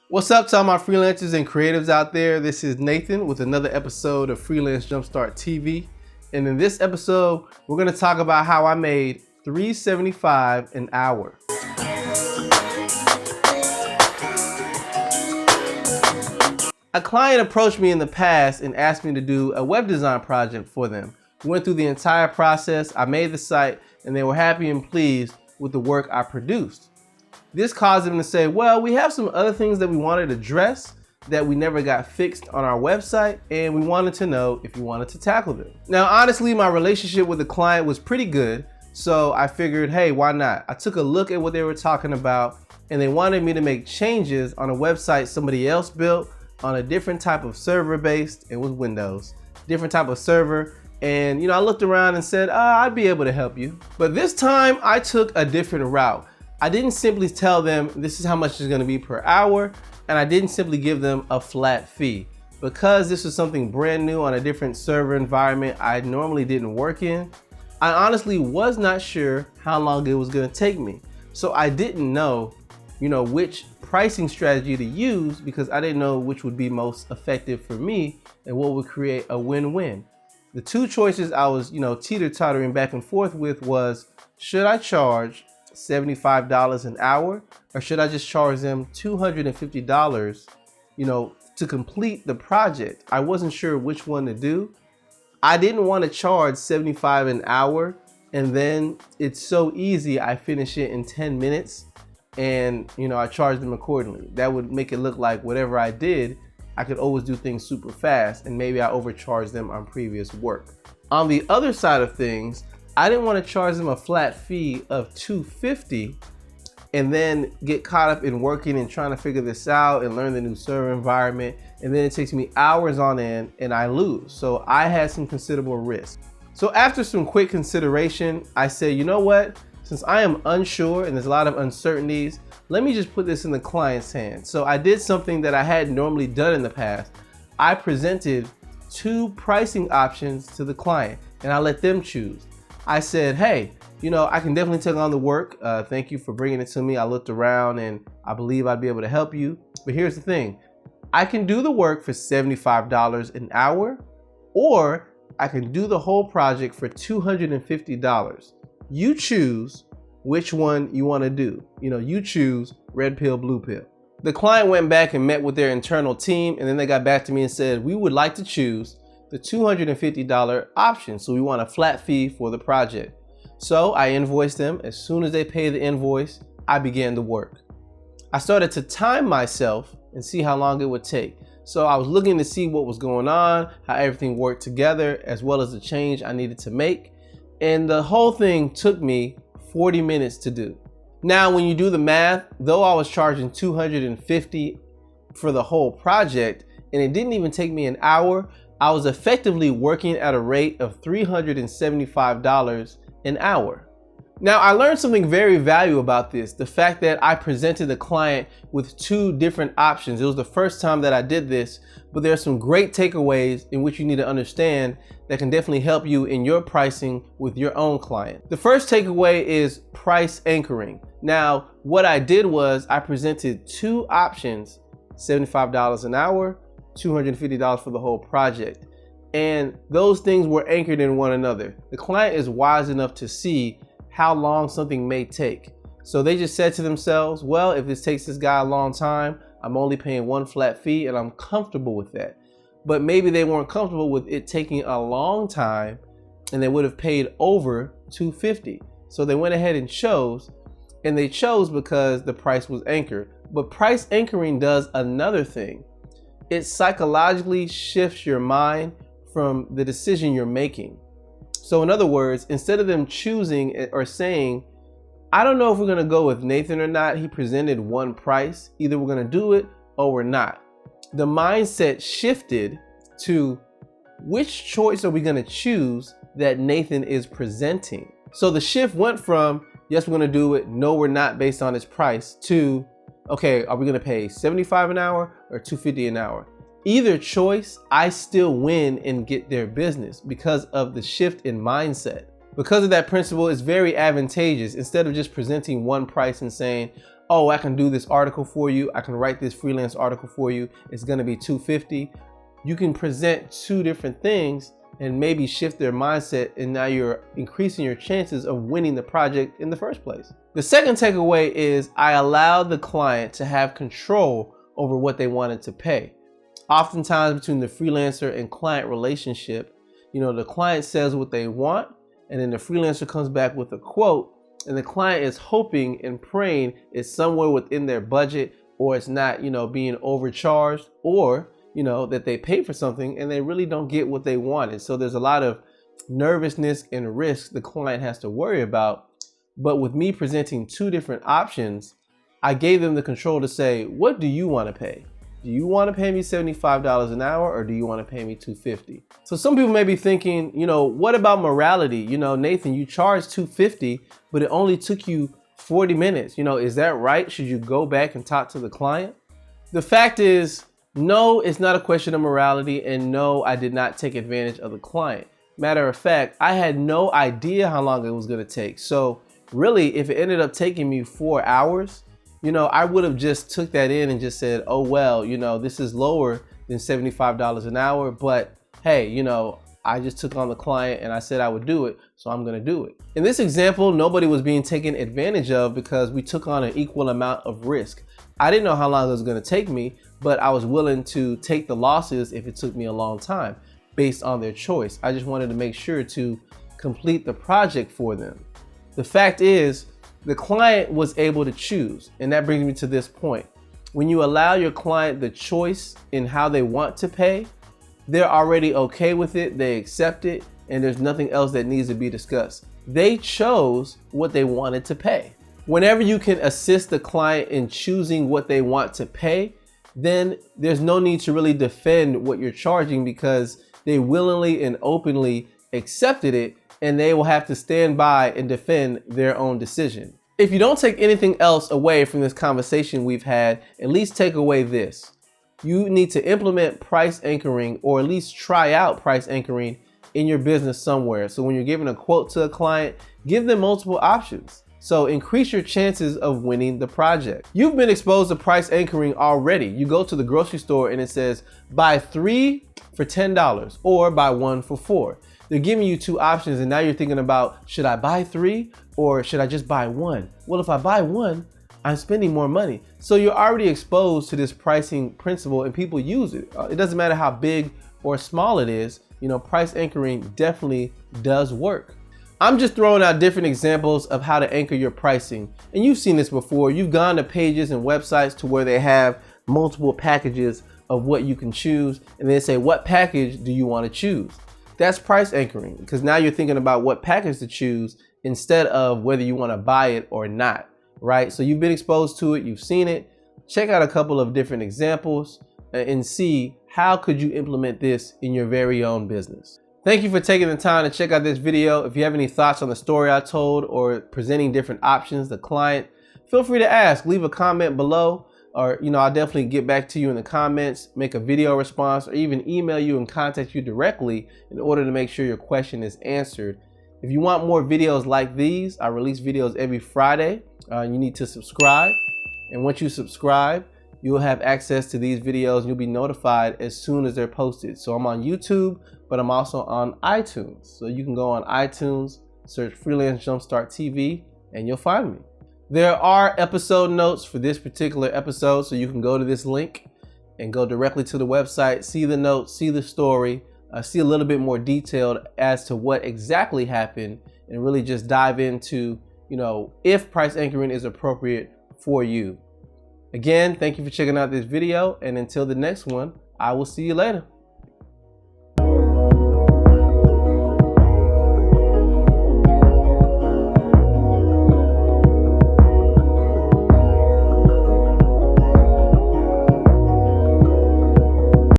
What's up to all my freelancers and creatives out there? This is Nathan with another episode of Freelance Jumpstart TV. And in this episode, we're going to talk about how I made $3.75 an hour. A client approached me in the past and asked me to do a web design project for them. We went through the entire process, I made the site, and they were happy and pleased with the work I produced. This caused them to say, well, we have some other things that we wanted to address that we never got fixed on our website, and we wanted to know if you wanted to tackle them. Now, honestly, my relationship with the client was pretty good, so I figured, hey, why not? I took a look at what they were talking about, and they wanted me to make changes on a website somebody else built on a different type of server based, it was Windows, different type of server. And I looked around and said, I'd be able to help you. But this time I took a different route. I didn't simply tell them this is how much it's gonna be per hour, and I didn't simply give them a flat fee. Because this was something brand new on a different server environment I normally didn't work in, I honestly was not sure how long it was gonna take me. So I didn't know, which pricing strategy to use because I didn't know which would be most effective for me and what would create a win-win. The two choices I was, teeter-tottering back and forth with was, should I charge $75 an hour or should I just charge them $250, to complete the project? I wasn't sure which one to do. I didn't want to charge $75 an hour and then it's so easy I finish it in 10 minutes and I charge them accordingly. That would make it look like whatever I did, I could always do things super fast and maybe I overcharged them on previous work. On the other side of things, I didn't want to charge them a flat fee of $250 and then get caught up in working and trying to figure this out and learn the new server environment, and then it takes me hours on end and I lose. So I had some considerable risk. So after some quick consideration, I said, you know what? Since I am unsure and there's a lot of uncertainties, let me just put this in the client's hands. So I did something that I hadn't normally done in the past. I presented two pricing options to the client and I let them choose. I said, hey, I can definitely take on the work. Thank you for bringing it to me. I looked around and I believe I'd be able to help you. But here's the thing. I can do the work for $75 an hour, or I can do the whole project for $250. You choose which one you want to do. You choose red pill, blue pill. The client went back and met with their internal team, and then they got back to me and said, we would like to choose the $250 option. So we want a flat fee for the project. So I invoiced them. As soon as they pay the invoice, I began the work. I started to time myself and see how long it would take. So I was looking to see what was going on, how everything worked together, as well as the change I needed to make. And the whole thing took me 40 minutes to do. Now, when you do the math, though I was charging $250 for the whole project, and it didn't even take me an hour, I was effectively working at a rate of $375 an hour. Now, I learned something very valuable about this, the fact that I presented the client with two different options. It was the first time that I did this, but there are some great takeaways in which you need to understand that can definitely help you in your pricing with your own client. The first takeaway is price anchoring. Now, what I did was I presented two options, $75 an hour, $250 for the whole project. And those things were anchored in one another. The client is wise enough to see how long something may take. So they just said to themselves, well, if this takes this guy a long time, I'm only paying one flat fee and I'm comfortable with that. But maybe they weren't comfortable with it taking a long time and they would have paid over $250. So they went ahead and chose, and they chose because the price was anchored. But price anchoring does another thing. It psychologically shifts your mind from the decision you're making. So in other words, instead of them choosing or saying, I don't know if we're gonna go with Nathan or not, he presented one price, either we're gonna do it or we're not. The mindset shifted to, which choice are we gonna choose that Nathan is presenting? So the shift went from, yes, we're gonna do it, no, we're not based on his price, to, okay, are we gonna pay $75 an hour or $250 an hour? Either choice, I still win and get their business because of the shift in mindset. Because of that principle, it's very advantageous. Instead of just presenting one price and saying, oh, I can do this article for you. I can write this freelance article for you. It's going to be $250. You can present two different things and maybe shift their mindset, and now you're increasing your chances of winning the project in the first place. The second takeaway is I allowed the client to have control over what they wanted to pay. Oftentimes between the freelancer and client relationship, the client says what they want, and then the freelancer comes back with a quote, and the client is hoping and praying it's somewhere within their budget, or it's not, being overcharged, or that they pay for something and they really don't get what they wanted. So there's a lot of nervousness and risk the client has to worry about. But with me presenting two different options, I gave them the control to say, what do you want to pay? Do you want to pay me $75 an hour, or do you want to pay me $250? So some people may be thinking, what about morality? Nathan, you charged $250, but it only took you 40 minutes. Is that right? Should you go back and talk to the client? The fact is, no, it's not a question of morality, and no, I did not take advantage of the client. Matter of fact, I had no idea how long it was going to take. So really, if it ended up taking me 4 hours, I would have just took that in and just said, oh, well, this is lower than $75 an hour, but hey, I just took on the client and I said I would do it, so I'm going to do it. In this example, nobody was being taken advantage of because we took on an equal amount of risk. I didn't know how long it was going to take me, but I was willing to take the losses if it took me a long time based on their choice. I just wanted to make sure to complete the project for them. The fact is, the client was able to choose, and that brings me to this point. When you allow your client the choice in how they want to pay, they're already okay with it, they accept it, and there's nothing else that needs to be discussed. They chose what they wanted to pay. Whenever you can assist the client in choosing what they want to pay, then there's no need to really defend what you're charging, because they willingly and openly accepted it, and they will have to stand by and defend their own decision. If you don't take anything else away from this conversation we've had, at least take away this. You need to implement price anchoring, or at least try out price anchoring in your business somewhere. So when you're giving a quote to a client, give them multiple options. So increase your chances of winning the project. You've been exposed to price anchoring already. You go to the grocery store and it says buy 3 for $10 or buy 1 for $4. They're giving you two options, and now you're thinking about, should I buy 3 or should I just buy 1? Well, if I buy 1, I'm spending more money. So you're already exposed to this pricing principle, and people use it. It doesn't matter how big or small it is, price anchoring definitely does work. I'm just throwing out different examples of how to anchor your pricing. And you've seen this before. You've gone to pages and websites to where they have multiple packages of what you can choose, and they say, what package do you want to choose? That's price anchoring, because now you're thinking about what package to choose instead of whether you want to buy it or not, right? So you've been exposed to it, you've seen it. Check out a couple of different examples and see how could you implement this in your very own business. Thank you for taking the time to check out this video. If you have any thoughts on the story I told or presenting different options to the client, feel free to ask, leave a comment below, or I'll definitely get back to you in the comments, make a video response, or even email you and contact you directly in order to make sure your question is answered. If you want more videos like these, I release videos every Friday. You need to subscribe, and once you subscribe, you'll have access to these videos and you'll be notified as soon as they're posted. So I'm on YouTube, but I'm also on iTunes. So you can go on iTunes, search Freelance Jumpstart TV, and you'll find me. There are episode notes for this particular episode, so you can go to this link and go directly to the website, see the notes, see the story, see a little bit more detailed as to what exactly happened, and really just dive into, if price anchoring is appropriate for you. Again, thank you for checking out this video, and until the next one, I will see you later.